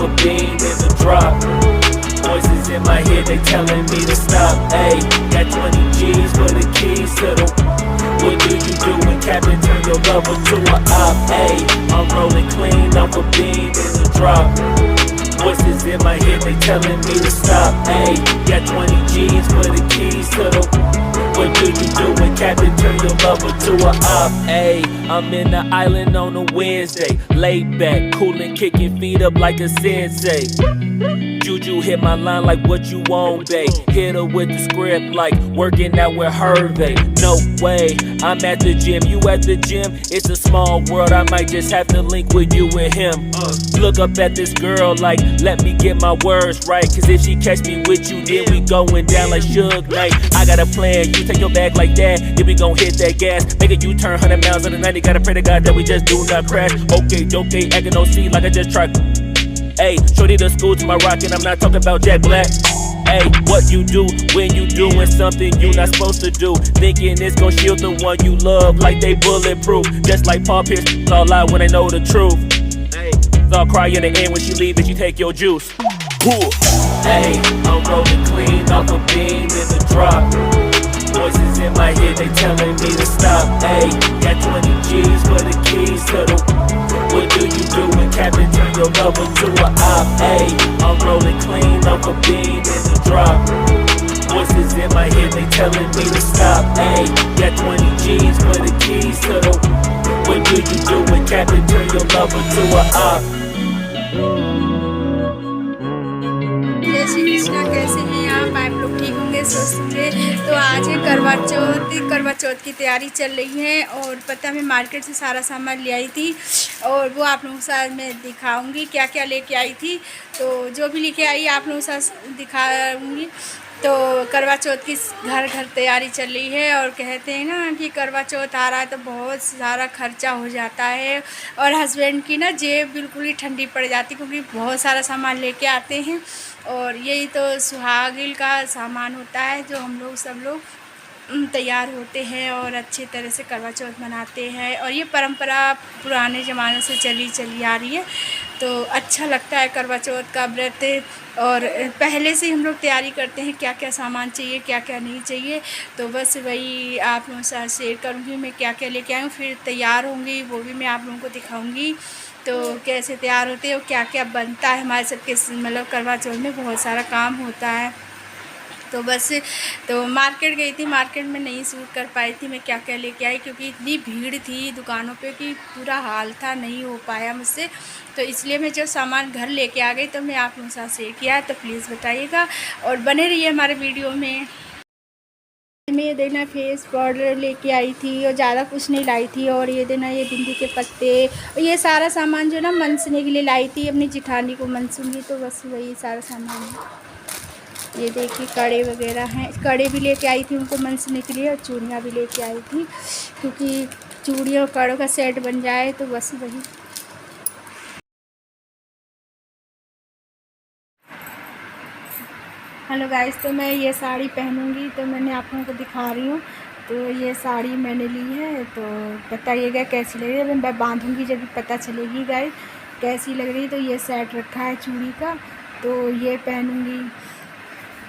a bean in the drop. Voices in my head, they telling me to stop. Ayy, got 20 G's for the keys to the. What do you do when Captain turn your lover to a op? Ayy, I'm rolling clean off a bean in the drop. Voices in my head, they telling me to stop. Ayy, got 20 G's for the keys to the. What do you do when Captain turn your lover to a op? Ayy, I'm in the island on a Wednesday, laid back, coolin', kicking feet up like a sensei. Juju hit my line like what you want, babe. Hit her with the script like working out with Hervey. No way, I'm at the gym, you at the gym. It's a small world, I might just have to link with you and him. Look up at this girl like, let me get my words right. Cause if she catch me with you, then we going down like Suge Knight. I got a plan, you take your bag like that, then we gon' hit that gas. Make a U-turn 100 miles on the 90, gotta pray to God that we just do not crash. Okay, acting no C like I just tried. Ayy, shorty the school to my rocket, I'm not talking about Jack Black. Ayy, what you do when you doing something you not supposed to do? Thinking it's gon' shield the one you love like they bulletproof. Just like Paul Pierce, all lie when they know the truth. Ayy, so I'll cry in the end when she leave and she take your juice. Ayy, I'm rolling clean off a bean in the drop. Voices in my head, they telling me to stop. Ayy, got 20 G's for the keys to the. What do you do when Captain turn your lover to a op? Ayy, I'm rolling clean off a bean in the drop. Voices in my head, they telling me to stop. Ayy, got 20 G's for the keys to the. What do you do when Captain turn your lover to a op? जय श्री कृष्णा, कैसे हैं आप लोग? ठीक होंगे, स्वस्थ होंगे। तो आज है करवा चौथ की तैयारी चल रही है और पता मैं मार्केट से सारा सामान ले आई थी और वो आप लोगों के साथ मैं दिखाऊंगी क्या क्या लेके आई थी। तो जो भी लेके आई आप लोगों के साथ दिखाऊंगी। तो करवा चौथ की घर घर तैयारी चल रही है और कहते हैं ना कि करवा चौथ आ रहा है तो बहुत सारा खर्चा हो जाता है और हस्बैंड की ना जेब बिल्कुल ही ठंडी पड़ जाती क्योंकि बहुत सारा सामान लेके आते हैं। और यही तो सुहागिन का सामान होता है जो हम लोग सब लोग तैयार होते हैं और अच्छी तरह से करवा चौथ मनाते हैं। और ये परंपरा पुराने ज़माने से चली आ रही है। तो अच्छा लगता है करवा चौथ का व्रत और पहले से हम लोग तैयारी करते हैं क्या क्या सामान चाहिए क्या क्या नहीं चाहिए। तो बस वही आप लोगों के साथ शेयर करूँगी मैं क्या क्या लेके आई हूँ। फिर तैयार होंगी वो भी मैं आप लोगों को दिखाऊँगी। तो कैसे तैयार होते हैं और क्या क्या बनता है हमारे सबके मतलब करवा चौथ में बहुत सारा काम होता है। तो बस तो मार्केट गई थी, मार्केट में नहीं शूट कर पाई थी मैं क्या क्या लेके आई क्योंकि इतनी भीड़ थी दुकानों पे कि पूरा हाल था, नहीं हो पाया मुझसे। तो इसलिए मैं जो सामान घर लेके आ गई तो मैं आप लोगों के साथ शेयर किया। तो प्लीज़ बताइएगा और बने रहिए हमारे वीडियो में। मैं ये देना फेस पाउडर लेके आई थी और ज़्यादा कुछ नहीं लाई थी। और ये देना ये बिंदी के पत्ते और ये सारा सामान जो ना मनसने के लिए लाई थी, अपनी जिठानी को मनसूंगी। तो बस वही सारा सामान है। ये देखिए कड़े वगैरह हैं, कड़े भी लेके आई थी उनको मनसने के लिए और चूड़ियाँ भी लेके आई थी क्योंकि चूड़ियों और कड़ों का सेट बन जाए। तो बस वही। हेलो गाइस, तो मैं ये साड़ी पहनूंगी तो मैंने आप लोगों को दिखा रही हूँ। तो ये साड़ी मैंने ली है तो बताइएगा कैसी लग रही है। मैं बांधूंगी जब पता चलेगी गाइस कैसी लग रही है। तो ये सेट रखा है चूड़ी का तो ये पहनूंगी।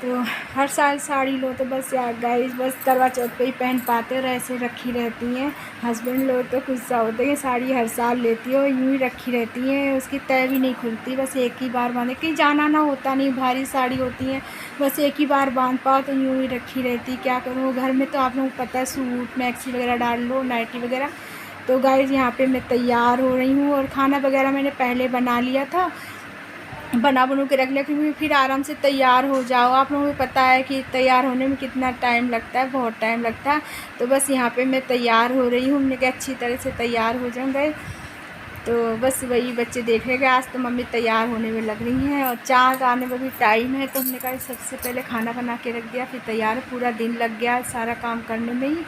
तो हर साल साड़ी लो तो बस यार गाइस बस करवा चौथ पे ही पहन पाते और ऐसे रखी रहती हैं। हस्बैंड लोग तो गुस्सा होते हैं, साड़ी हर साल लेती है और यूँ ही रखी रहती हैं, उसकी तय भी नहीं खुलती। बस एक ही बार बांधे, कहीं जाना ना होता नहीं, भारी साड़ी होती हैं, बस एक ही बार बांध पाओ तो यूँ ही रखी रहती। क्या करूँ घर में तो आप लोगों को पता है सूट मैक्सी वगैरह डाल लो, नाइटी वगैरह। तो गाइस यहाँ पर मैं तैयार हो रही हूँ और खाना वगैरह मैंने पहले बना लिया था, बना के रख लिया क्योंकि फिर आराम से तैयार हो जाओ। आप लोगों को पता है कि तैयार होने में कितना टाइम लगता है, बहुत टाइम लगता है। तो बस यहाँ पे मैं तैयार हो रही हूँ, हमने कहा अच्छी तरह से तैयार हो जाऊँगा। तो बस वही बच्चे देख रहे आज तो मम्मी तैयार होने में लग रही हैं और चाँद आने में भी टाइम है। तो हमने कहा सबसे पहले खाना बना के रख दिया फिर तैयार, पूरा दिन लग गया सारा काम करने में ही।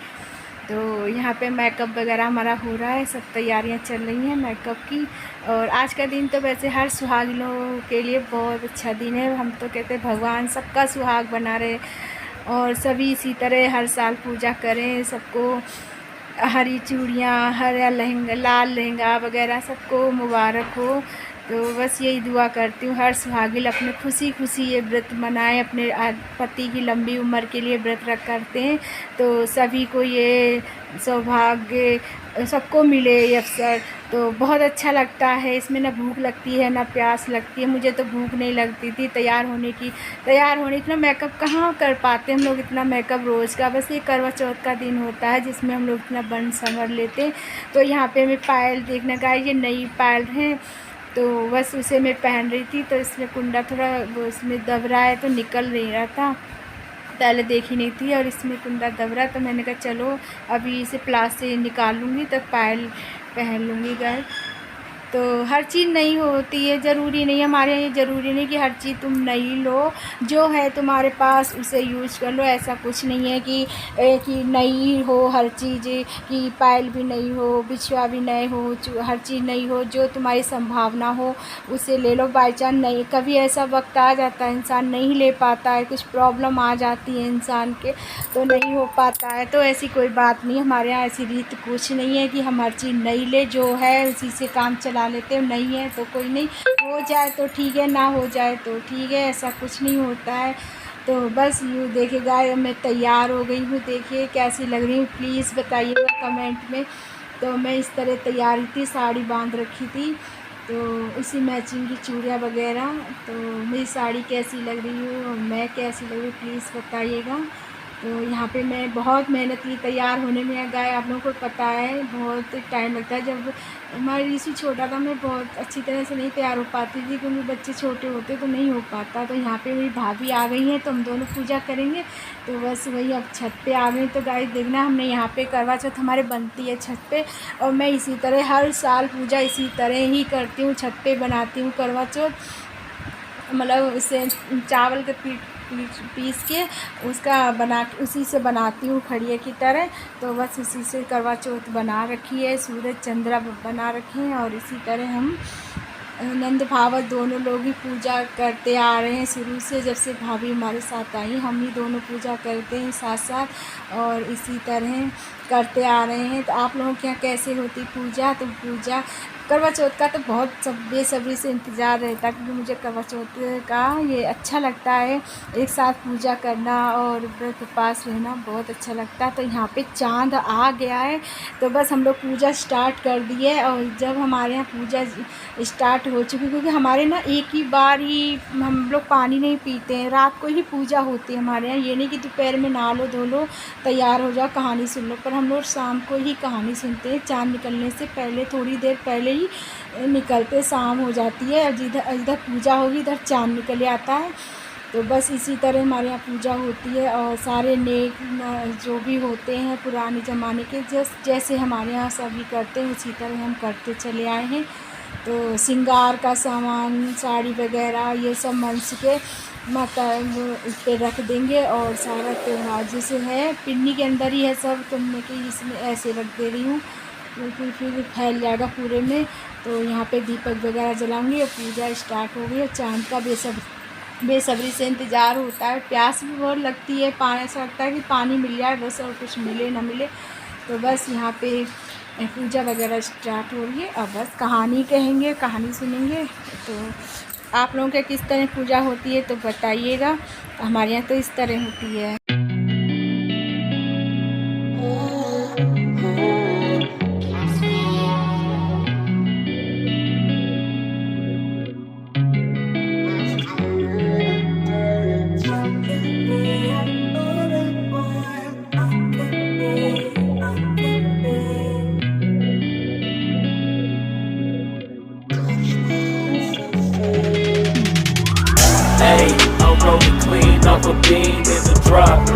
तो यहाँ पे मेकअप वगैरह हमारा हो रहा है, सब तैयारियाँ चल रही हैं मेकअप की। और आज का दिन तो वैसे हर सुहागिनों के लिए बहुत अच्छा दिन है। हम तो कहते हैं भगवान सबका सुहाग बना रहे और सभी इसी तरह हर साल पूजा करें, सबको हरी चूड़ियाँ, हरा लहंगा, लाल लहंगा वगैरह सबको मुबारक हो। तो बस यही दुआ करती हूँ हर सुहागिन अपने खुशी खुशी ये व्रत मनाएं, अपने पति की लंबी उम्र के लिए व्रत रख करते हैं। तो सभी को ये सौभाग्य सबको मिले ये अवसर। तो बहुत अच्छा लगता है, इसमें ना भूख लगती है ना प्यास लगती है। मुझे तो भूख नहीं लगती थी तैयार होने की इतना मेकअप कहाँ कर पाते हम लोग, इतना मेकअप रोज़ का। बस ये करवा चौथ का दिन होता है जिसमें हम लोग इतना बन संवर लेते हैं। तो यहाँ पे मैं पायल देखने का, ये नई पायल है तो बस उसे मैं पहन रही थी। तो इसमें कुंडा थोड़ा वो इसमें दब रहा है तो निकल नहीं रहा था, पहले देखी नहीं थी। और इसमें कुंडा दब रहा तो मैंने कहा चलो अभी इसे प्लास से निकाल लूँगी तो पायल पहन लूँगी गाय। तो हर चीज़ नई होती है, ज़रूरी नहीं, हमारे यहाँ ये ज़रूरी नहीं कि हर चीज़ तुम नई लो, जो है तुम्हारे पास उसे यूज कर लो। ऐसा कुछ नहीं है कि नई हो हर चीज़, कि पायल भी नई हो, बिछुआ भी नए हो, हर चीज़ नई हो। जो तुम्हारी संभावना हो उसे ले लो। बाई चांस नहीं, कभी ऐसा वक्त आ जाता है इंसान नहीं ले पाता है, कुछ प्रॉब्लम आ जाती है इंसान के तो नहीं हो पाता है। तो ऐसी कोई बात नहीं, हमारे यहाँ ऐसी रीत कुछ नहीं है कि हम हर चीज़ नई ले, जो है उसी से काम चला लेते हैं। नहीं है तो कोई नहीं, हो जाए तो ठीक है, ना हो जाए तो ठीक है, ऐसा कुछ नहीं होता है। तो बस यूँ देखिए गाय, मैं तैयार हो गई हूँ, देखिए कैसी लग रही हूँ प्लीज़ बताइएगा कमेंट में। तो मैं इस तरह तैयार थी, साड़ी बांध रखी थी तो इसी मैचिंग की चूड़ियाँ वगैरह। तो मेरी साड़ी कैसी लग रही है और मैं कैसी लग रही हूँ प्लीज़ बताइएगा। तो यहाँ पे मैं बहुत मेहनत की तैयार होने में गाय, आप लोगों को पता है बहुत टाइम लगता है। जब हमारा ऋषि छोटा था मैं बहुत अच्छी तरह से नहीं तैयार हो पाती थी क्योंकि बच्चे छोटे होते तो नहीं हो पाता। तो यहाँ पे मेरी भाभी आ गई हैं तो हम दोनों पूजा करेंगे। तो बस वही अब छत पे आ गई। तो गाय देखना, हमने यहाँ पे करवा चौथ हमारे बनती है छत पे, और मैं इसी तरह हर साल पूजा इसी तरह ही करती हूँ, छत पे बनाती हूँ करवा चौथ। मतलब उसे चावल के पीस के उसका उसी से बनाती हूँ खड़िए की तरह। तो बस उसी से करवा चौथ बना रखी है, सूरज चंद्रा बना रखे हैं। और इसी तरह हम नंद भावत दोनों लोग ही पूजा करते आ रहे हैं शुरू से, जब से भाभी हमारे साथ आई हम ही दोनों पूजा करते हैं साथ साथ और इसी तरह करते आ रहे हैं। तो आप लोगों के यहाँ कैसे होती पूजा? तो पूजा करवा चौथ का तो बहुत बेसब्री से इंतज़ार रहता है क्योंकि मुझे करवा चौथ का ये अच्छा लगता है, एक साथ पूजा करना और व्रत उपवास रहना बहुत अच्छा लगता है। तो यहाँ पे चांद आ गया है तो बस हम लोग पूजा स्टार्ट कर दिए। और जब हमारे यहाँ पूजा स्टार्ट हो चुकी, क्योंकि हमारे ना एक ही बार ही हम लोग पानी नहीं पीते हैं, रात को ही पूजा होती है हमारे यहाँ। ये नहीं कि दोपहर में नहा लो धो लो तैयार हो जाओ कहानी सुन लो, पर हम लोग शाम को ही कहानी सुनते हैं। चाँद निकलने से पहले थोड़ी देर पहले ही निकलते, शाम हो जाती है और इधर पूजा होगी इधर चाँद निकल आता है। तो बस इसी तरह हमारे यहाँ पूजा होती है। और सारे नेक जो भी होते हैं पुराने ज़माने के जैसे हमारे यहाँ सभी करते हैं उसी तरह हम करते चले आए हैं। तो श्रृंगार का सामान साड़ी वगैरह ये सब मंच के माता उस पर रख देंगे। और सारा त्यौहार जैसे है पिन्नी के अंदर ही है सब, तो मैं कि इसमें ऐसे रख दे रही हूँ क्योंकि फिर फैल जाएगा पूरे में। तो यहाँ पे दीपक वगैरह जलाऊंगी और पूजा स्टार्ट हो गई। और चाँद का बेसब्री से इंतज़ार होता है, प्यास भी बहुत लगती है, पानी ऐसा लगता है कि पानी मिल जाए बस और कुछ मिले ना मिले। तो बस यहाँ पे पूजा वगैरह स्टार्ट हो रही है। अब बस कहानी कहेंगे, कहानी सुनेंगे। तो आप लोगों के किस तरह पूजा होती है तो बताइएगा। हमारे यहाँ तो इस तरह होती है। Hey, I'm rolling clean off a beam in the drop.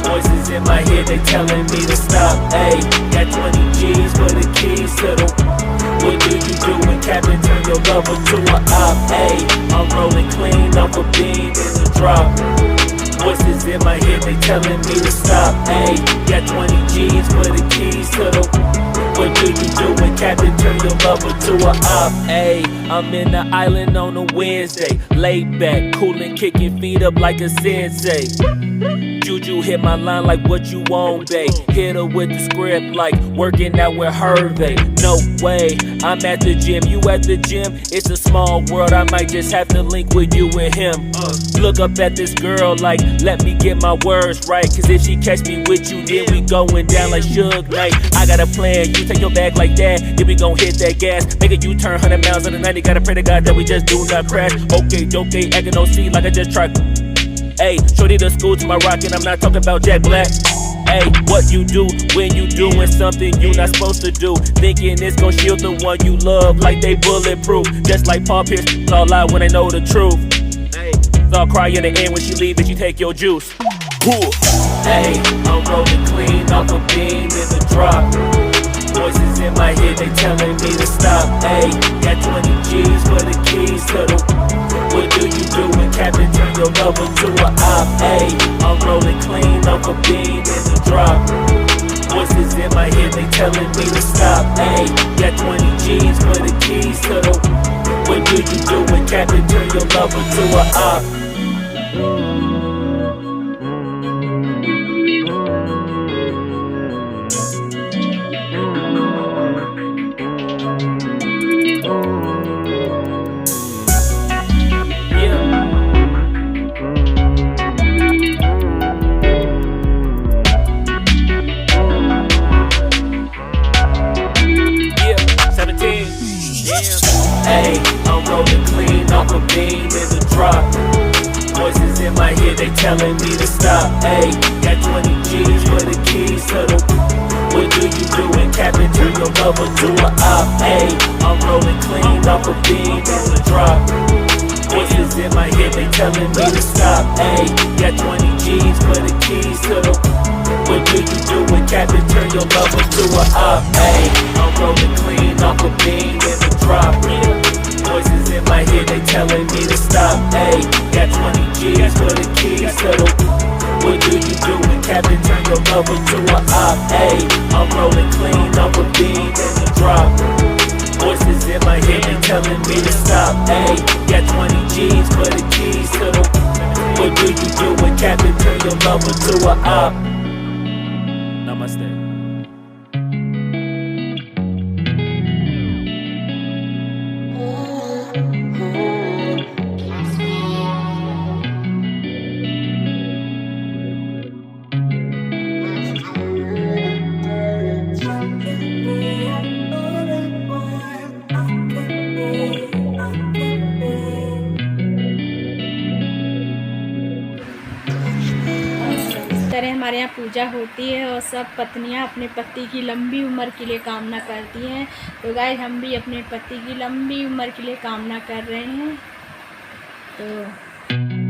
Voices in my head, they telling me to stop. Hey, got 20 G's for the keys to the. What do you do when Captain turn your lover to an op? Hey, I'm rolling clean off a beam in the drop. Voices in my head, they telling me to stop. Hey, got 20 G's for the keys to the. What do you do when Captain turn your lover to a op? Ayy, I'm in the island on a Wednesday, laid back, coolin', kicking feet up like a sensei. Juju hit my line like what you want, babe. Hit her with the script like working out with Hervey. No way, I'm at the gym, you at the gym. It's a small world, I might just have to link with you and him. Look up at this girl like, let me get my words right. Cause if she catch me with you, then we going down like Suge Knight. I got a plan, you take your bag like that, then we gon' hit that gas. Make a U-turn 100 miles on the 90, gotta pray to God that we just do not crash. Okay, acting no C like I just tried. Ayy, shorty the school to my rocket, I'm not talking about Jack Black. Ayy, what you do when you doing something you not supposed to do? Thinking it's gon' shield the one you love like they bulletproof. Just like Paul Pierce, it's all lie when they know the truth. Ayy, I'll cry in the end when she leave and you take your juice. Ayy, I'm rolling clean off a beam in the drop. Voices in my head, they telling me to stop. Ayy, got 20 G's for the keys to the... What do you do when Captain turn your lover to a op? Ayy, I'm rolling clean off a beam in the drop. Voices in my head, they telling me to stop. Ayy, got 20 G's for the keys to the... What do you do when Captain turn your lover to a op? Ayy, I'm rolling clean off a beam in the drop. Voices in my head, they telling me to stop. Ayy, got 20 G's for the keys to the... What do you do when Captain turn your lover to a op? Ayy, I'm rolling clean off a beam in the drop. Voices in my head, they telling me to stop. Ayy, got 20 G's for the keys to the... What do you do when Captain turn your lover to a op? Ayy, I'm rolling clean off a beam in the drop. Voices in my head, they telling me to stop. Ayy, got 20 G's for the keys to the... What do you do when Captain turn your lover to a op? Ayy, I'm rolling clean off a beam in the drop. Voices in my head, they telling me to stop. Ayy, got 20 G's for the keys to the... What do you do when Captain turn your lover to a op? Namaste. हमारे यहाँ पूजा होती है और सब पत्नियाँ अपने पति की लंबी उम्र के लिए कामना करती हैं। तो गाइस हम भी अपने पति की लंबी उम्र के लिए कामना कर रहे हैं। तो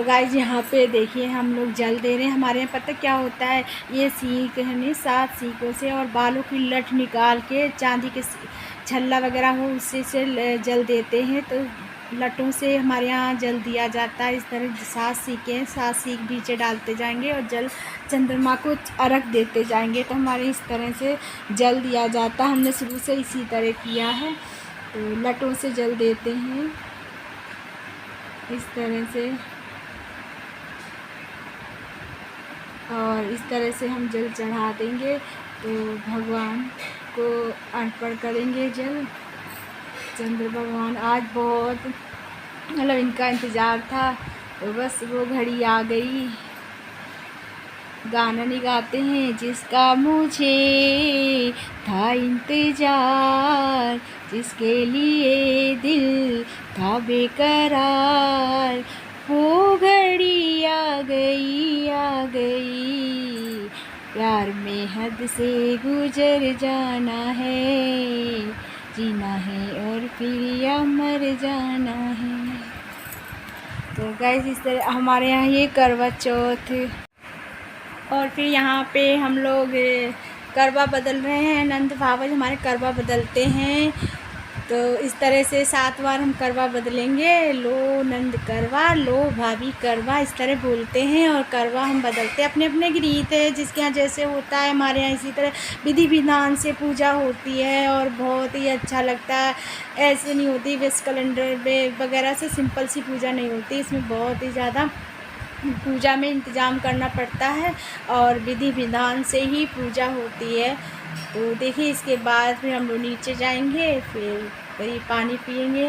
गाइस यहाँ पे देखिए हम लोग जल दे रहे हैं। हमारे यहाँ पता क्या होता है, ये सीख है 7 सीखों से और बालों की लठ निकाल के चांदी के छल्ला वगैरह हो उससे से जल देते हैं। तो लटों से हमारे यहाँ जल दिया जाता है। इस तरह 7 सीखें हैं, 7 सीख बीचे डालते जाएंगे और जल चंद्रमा को अर्घ देते जाएंगे। तो हमारे इस तरह से जल दिया जाता है। हमने शुरू से इसी तरह किया है। तो लटों से जल देते हैं इस तरह से, और इस तरह से हम जल चढ़ा देंगे। तो भगवान को अर्पण करेंगे जल। चंद्र भगवान आज बहुत मतलब इनका इंतज़ार था, तो बस वो घड़ी आ गई। गाना नहीं गाते हैं, जिसका मुझे था इंतज़ार, जिसके लिए दिल था बेकरार, वो घड़ी आ गई आ गई। प्यार में हद से गुजर जाना है, जीना है और फिर या मर जाना है। तो गाइस इस तरह हमारे यहाँ ये करवा चौथ और फिर यहाँ पे हम लोग करवा बदल रहे हैं। नंद भावज हमारे करवा बदलते हैं, तो इस तरह से 7 बार हम करवा बदलेंगे। लो नंद करवा, लो भाभी करवा, इस तरह बोलते हैं। और करवा हम बदलते हैं, अपने अपने की रीत है, जिसके यहाँ जैसे होता है। हमारे यहाँ इसी तरह विधि विधान से पूजा होती है और बहुत ही अच्छा लगता है। ऐसे नहीं होती बस कैलेंडर में वगैरह से सिंपल सी पूजा नहीं होती, इसमें बहुत ही ज़्यादा पूजा में इंतज़ाम करना पड़ता है और विधि विधान से ही पूजा होती है। तो देखिए इसके बाद फिर हम लोग नीचे जाएंगे, फिर वही पानी पिएंगे।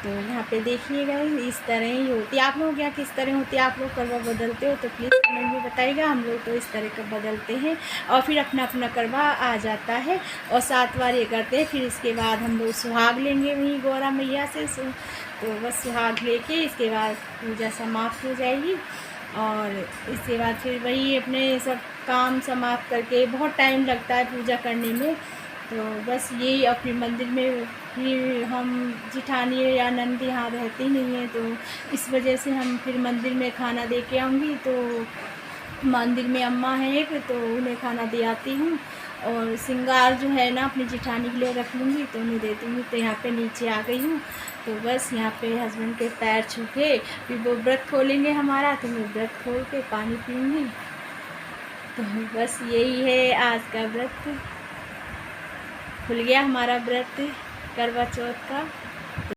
तो यहाँ पे देखिएगा इस तरह ही होती है। आप लोग क्या किस तरह होती है, आप लोग करवा बदलते हो तो प्लीज़ कमेंट में बताइएगा। हम लोग तो इस तरह का बदलते हैं और फिर अपना अपना करवा आ जाता है और 7 बार ये करते हैं। फिर इसके बाद हम लोग सुहाग लेंगे वहीं गौरा मैया से। तो बस सुहाग लेके इसके बाद पूजा समाप्त हो जाएगी और इसके बाद फिर वही अपने सब काम समाप्त करके, बहुत टाइम लगता है पूजा करने में। तो बस यही अपने मंदिर में फिर हम जिठानी या नंद यहाँ रहती नहीं है, तो इस वजह से हम फिर मंदिर में खाना दे के आऊँगी। तो मंदिर में अम्मा है एक, तो उन्हें खाना दे आती हूँ और श्रृंगार जो है ना अपनी जिठानी के लिए रख लूँगी, तो उन्हें देती हूँ। तो यहाँ पे नीचे आ गई हूँ, तो बस यहाँ पे हस्बैंड के पैर छू के फिर वो व्रत खोलेंगे हमारा, तो मैं व्रत खोल के पानी पीऊँगी। तो बस यही है आज का व्रत, खुल गया हमारा व्रत करवा चौथ का।